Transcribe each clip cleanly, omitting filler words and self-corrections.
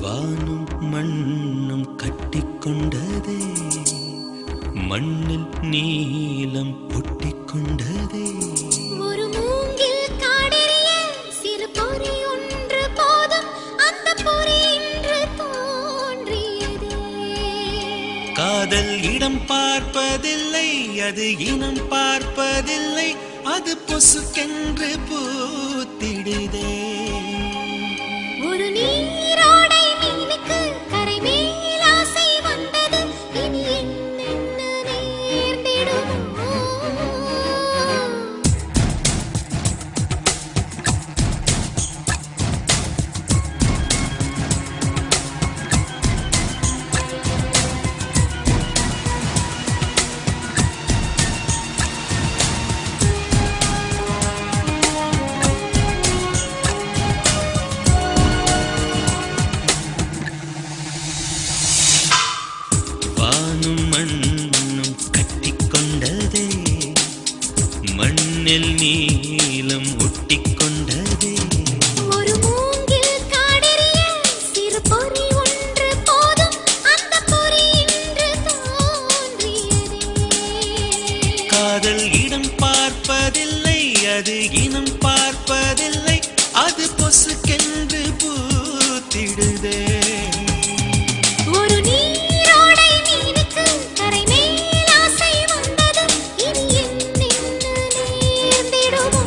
வானும் மண்ணும் கட்டிக்கொண்டதே, மண்ணில் நீலம் ஒட்டிக்கொண்டதே. ஒரு மூங்கில் காடெறிய சிறு பொறி ஒன்று போதும், அந்த பொறி இன்று தோன்றியதே. காதல் இடம் பார்ப்பதில்லை, அது இனம் பார்ப்பதில்லை, அது பொசுக்கென்று பூத்திடுதே. ஒரு நீரோடை மீனுக்கு கரை மேல் ஆசை வந்தது, இனி என்னென்ன நேர்ந்திடுமோ. மண்ணும் கட்டிக்கொண்டதே, மண்ணில் நீலம் ஒட்டிக்கொண்டதே. ஒரு மூங்கில் காடெறிய சிறு பொறி ஒன்று போதும், அந்த பொறி இன்று தோன்றியதே. காதல் இடம் பார்ப்பதில்லை, அது இனம் பார்ப்பதில்லை, அது பொசுக்கென்று பூத்திடுதே. ஒரு நீரோடை மீனுக்கு கரை மேல் ஆசை வந்தது, இனி என்னென்ன நேர்ந்திடுமோ.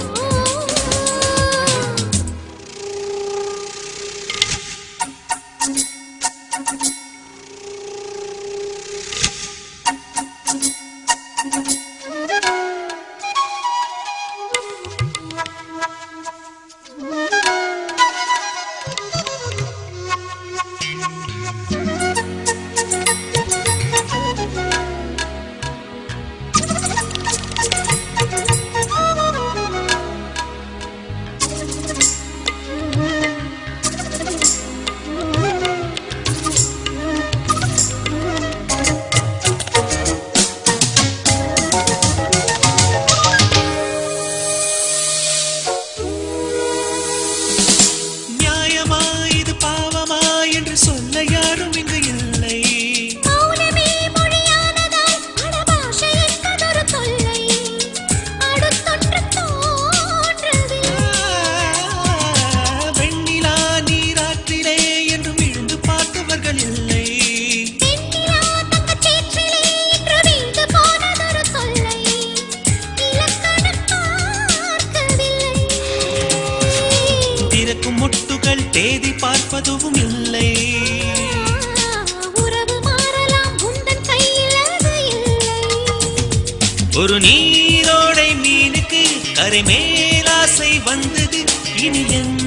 நியாயமா இது பாவமா என்று சொல்ல யாரும் இங்கு இல்லை. மௌனமே மொழியானதால் அடபாஷை என்பதொரு தொல்லை, அடுத்தொன்று தோன்றவில்லை. வெண்ணிலா நீராற்றிலே என்றும் விழுந்து பார்த்தவர்கள் இல்லை. வெண்ணிலா தங்கச் சேற்றிலே இன்று வீழ்ந்து போனதொரு தொல்லை, இலக்கணம் பார்க்கவில்லை. திறக்கும் முட்டுகள் தேதி பார்ப்பதும் இல்லை. உறவு மாறலாம், உந்தன் கையில் அது இல்லை. ஒரு நீரோடை மீனுக்கு கரை மேல் ஆசை வந்தது, இனி என்ன